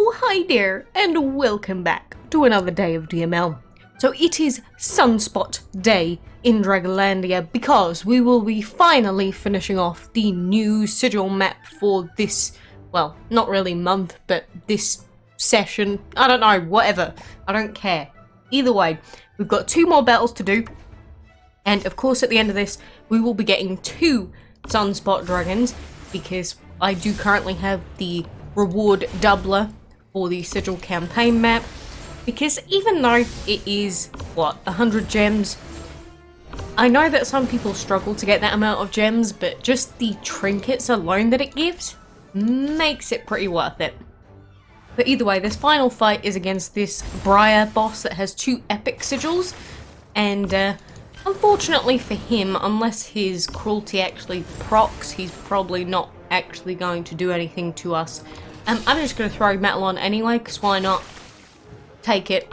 Oh hi there, and welcome back to another day of DML. So it is Sunspot Day in Dragonlandia because we will be finally finishing off the new Sigil map for this, well, not really month, but this session. I don't know, whatever. I don't care. Either way, we've got 2 more battles to do. And of course at the end of this, we will be getting 2 Sunspot Dragons because I do currently have the reward doubler for the Sigil campaign map, because even though it is, what, 100 gems, I know that some people struggle to get that amount of gems, but just the trinkets alone that it gives makes it pretty worth it. But either way, this final fight is against this Briar boss that has 2 epic sigils, and unfortunately for him, unless his cruelty actually procs, he's probably not actually going to do anything to us. I'm just going to throw metal on anyway, because why not? Take it.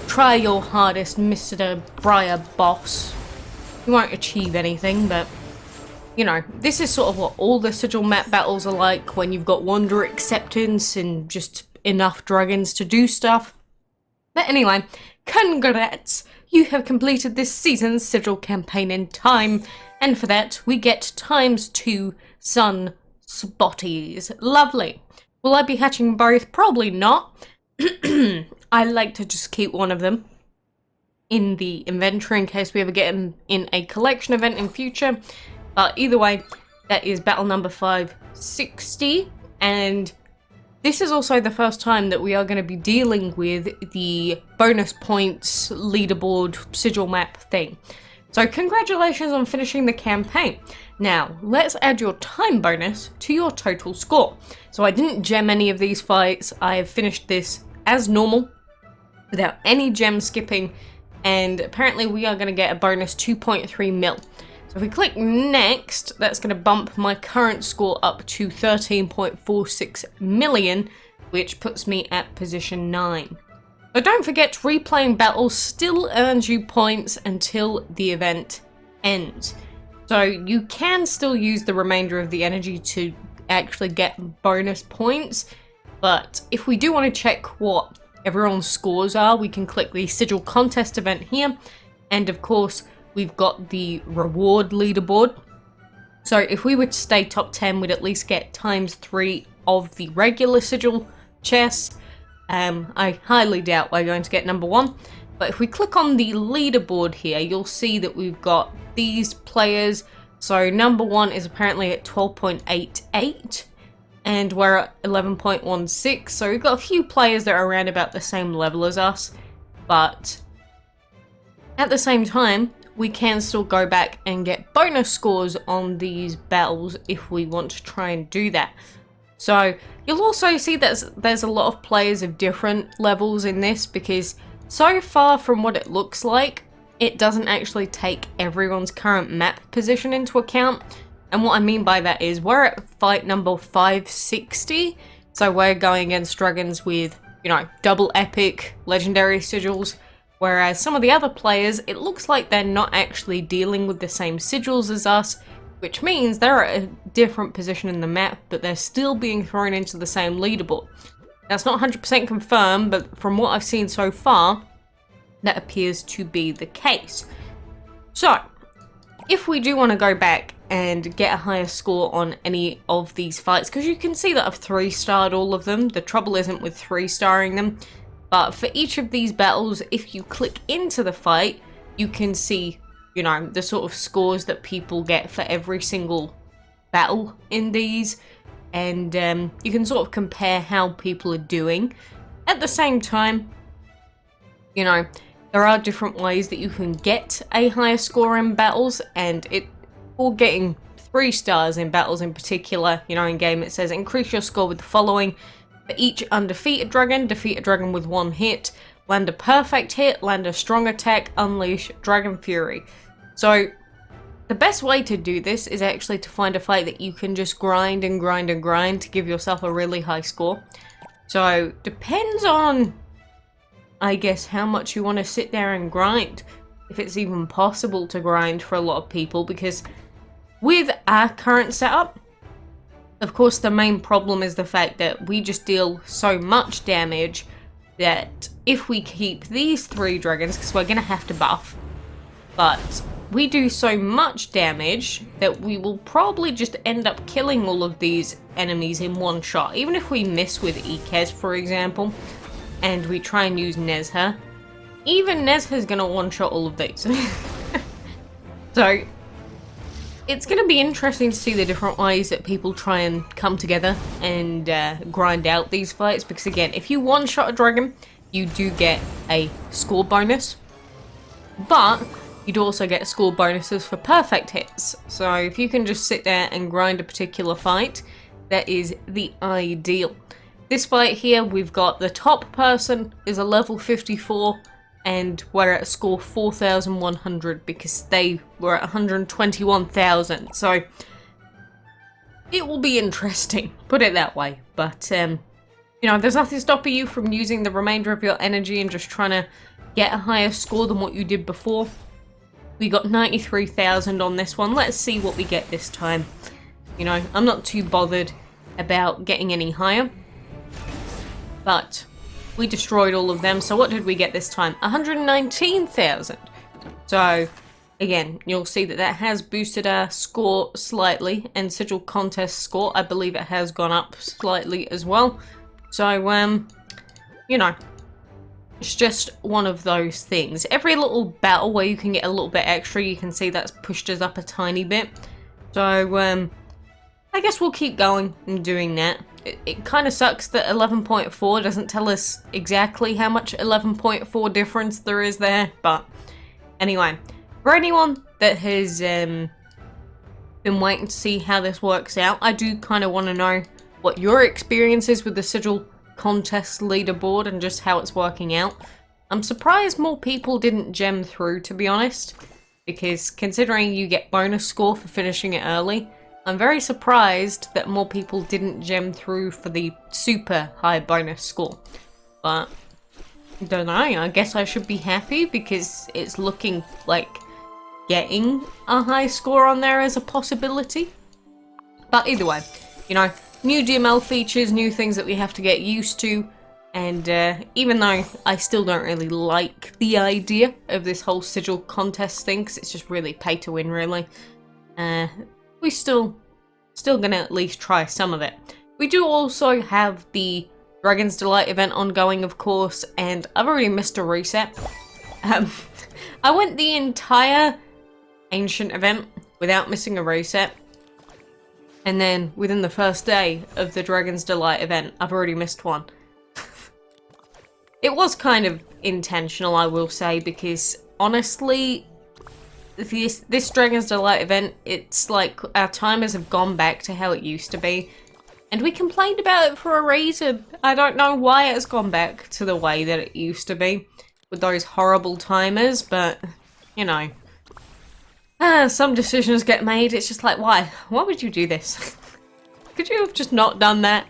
Try your hardest, Mr. Briar boss. You won't achieve anything, but, you know, this is sort of what all the Sigil map battles are like, when you've got Wander Acceptance and just enough dragons to do stuff. But anyway, congrats! You have completed this season's Sigil campaign in time, and for that, we get ×2 Sun Spotties. Lovely. Will I be hatching both? Probably not. I like to just keep one of them in the inventory in case we ever get them in a collection event in future. But either way, that is battle number 560, and this is also the first time that we are going to be dealing with the bonus points leaderboard sigil map thing. So congratulations on finishing the campaign. Now, let's add your time bonus to your total score. So I didn't gem any of these fights. I have finished this as normal, without any gem skipping, and apparently we are going to get a bonus 2.3 mil. So if we click next, that's going to bump my current score up to 13.46 million, which puts me at position 9. So don't forget, replaying battles still earns you points until the event ends. So you can still use the remainder of the energy to actually get bonus points, but if we do want to check what everyone's scores are, we can click the Sigil contest event here, and of course we've got the reward leaderboard. So if we were to stay top 10, we'd at least get ×3 of the regular Sigil chests. I highly doubt we're going to get number 1, but if we click on the leaderboard here, you'll see that we've got these players. So number 1 is apparently at 12.88, and we're at 11.16, so we've got a few players that are around about the same level as us, but at the same time, we can still go back and get bonus scores on these battles if we want to try and do that. So you'll also see that there's a lot of players of different levels in this, because so far from what it looks like, it doesn't actually take everyone's current map position into account. And what I mean by that is we're at fight number 560, so we're going against dragons with, you know, double epic legendary sigils, whereas some of the other players, it looks like they're not actually dealing with the same sigils as us, which means they're at a different position in the map, but they're still being thrown into the same leaderboard. That's not 100% confirmed, but from what I've seen so far, that appears to be the case. So, if we do want to go back and get a higher score on any of these fights, because you can see that I've 3-starred all of them, the trouble isn't with 3-starring them, but for each of these battles, if you click into the fight, you can see, you know, the sort of scores that people get for every single battle in these, and you can sort of compare how people are doing. At the same time, you know, there are different ways that you can get a higher score in battles, and or getting 3 stars in battles in particular, you know, in game it says increase your score with the following: for each undefeated dragon, defeat a dragon with 1 hit, land a perfect hit, land a strong attack, unleash Dragon Fury. So the best way to do this is actually to find a fight that you can just grind and grind and grind to give yourself a really high score. So depends on, I guess, how much you want to sit there and grind, if it's even possible to grind for a lot of people, because with our current setup, Of course, the main problem is the fact that we just deal so much damage that if we keep these 3 dragons, because we're going to have to buff, but we do so much damage that we will probably just end up killing all of these enemies in one shot. Even if we miss with Ikez, for example, and we try and use Nezha, even Nezha's going to one-shot all of these. So it's going to be interesting to see the different ways that people try and come together and grind out these fights, because again, if you one-shot a dragon, you do get a score bonus, but you'd also get score bonuses for perfect hits. So if you can just sit there and grind a particular fight, that is the ideal. This fight here, we've got the top person is a level 54, and we're at a score 4,100 because they were at 121,000. So it will be interesting, put it that way. But you know, there's nothing stopping you from using the remainder of your energy and just trying to get a higher score than what you did before. We got 93,000 on this one. Let's see what we get this time. You know, I'm not too bothered about getting any higher, but we destroyed all of them. So what did we get this time? 119,000. So again, you'll see that that has boosted our score slightly, and Sigil contest score, I believe it has gone up slightly as well. So you know, it's just one of those things. Every little battle where you can get a little bit extra, you can see that's pushed us up a tiny bit. So I guess we'll keep going and doing that. It kind of sucks that 11.4 doesn't tell us exactly how much 11.4 difference there is there, but anyway, for anyone that has been waiting to see how this works out, I do kind of want to know what your experience is with the Sigil contest leaderboard and just how it's working out. I'm surprised more people didn't gem through, to be honest, because considering you get bonus score for finishing it early, I'm very surprised that more people didn't gem through for the super high bonus score. But I don't know, I guess I should be happy because it's looking like getting a high score on there is a possibility. But either way, you know, new DML features, new things that we have to get used to, and even though I still don't really like the idea of this whole Sigil contest thing, because it's just really pay to win, really, we still gonna at least try some of it. We do also have the Dragon's Delight event ongoing, of course, and I've already missed a reset. I went the entire Ancient event without missing a reset, and then within the first day of the Dragon's Delight event, I've already missed one. It was kind of intentional, I will say, because honestly, this Dragon's Delight event, it's like our timers have gone back to how it used to be, and we complained about it for a reason. I don't know why it's gone back to the way that it used to be with those horrible timers, but you know, some decisions get made. It's just like, why would you do this? Could you have just not done that?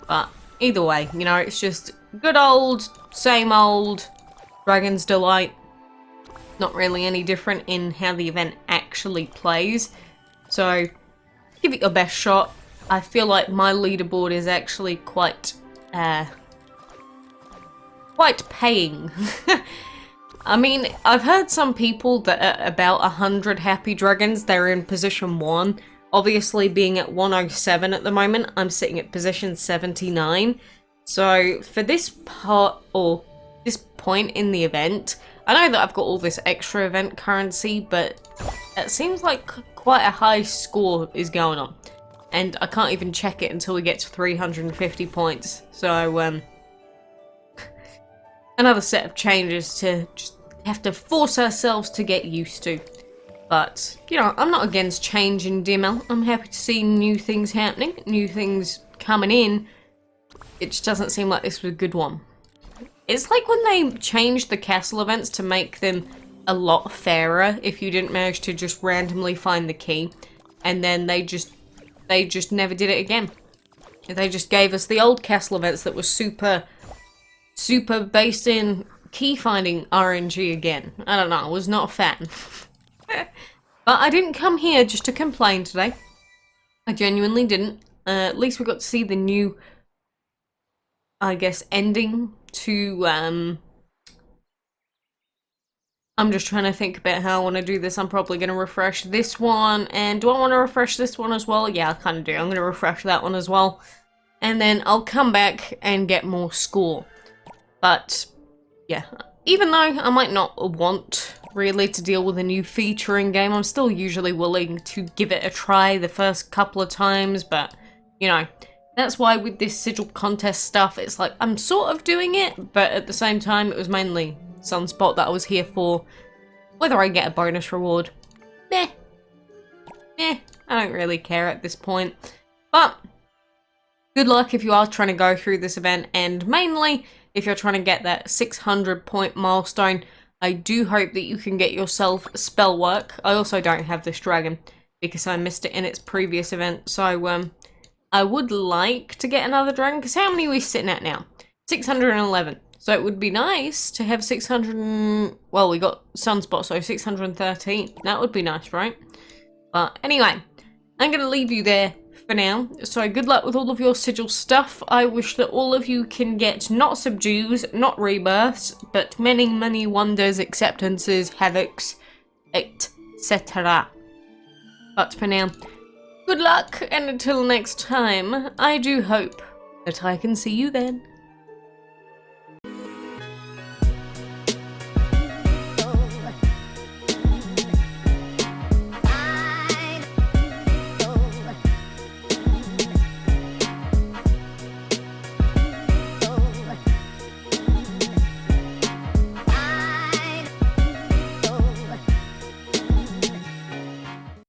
But either way, you know, it's just good old, same old Dragon's Delight. Not really any different in how the event actually plays. So give it your best shot. I feel like my leaderboard is actually quite paying. I mean, I've heard some people that at about 100 happy dragons, they're in position 1. Obviously, being at 107 at the moment, I'm sitting at position 79. So for this part, or this point in the event, I know that I've got all this extra event currency, but it seems like quite a high score is going on. And I can't even check it until we get to 350 points. So, another set of changes to just have to force ourselves to get used to. But, you know, I'm not against change in DML. I'm happy to see new things happening, new things coming in. It just doesn't seem like this was a good one. It's like when they changed the castle events to make them a lot fairer if you didn't manage to just randomly find the key, and then they just never did it again. They just gave us the old castle events that were super based in key finding RNG again. I don't know, I was not a fan. But I didn't come here just to complain today. I genuinely didn't. At least we got to see the new, I guess, ending to, I'm just trying to think about how I want to do this. I'm probably going to refresh this one. And do I want to refresh this one as well? Yeah, I kind of do. I'm going to refresh that one as well. And then I'll come back and get more score. But, yeah. Even though I might not want, really, to deal with a new feature in game, I'm still usually willing to give it a try the first couple of times. But, you know, that's why with this Sigil contest stuff, it's like, I'm sort of doing it. But at the same time, it was mainly Sunspot that I was here for. Whether I get a bonus reward, I don't really care at this point. But good luck if you are trying to go through this event, and mainly if you're trying to get that 600 point milestone. I do hope that you can get yourself spell work. I also don't have this dragon because I missed it in its previous event, so I would like to get another dragon, because how many are we sitting at now? 611. So it would be nice to have 600 well, we got Sunspot, so 613. That would be nice, right? But anyway, I'm going to leave you there for now. So good luck with all of your Sigil stuff. I wish that all of you can get not subdues, not rebirths, but many, many wonders, acceptances, havocs, etc. But for now, good luck, and until next time, I do hope that I can see you then.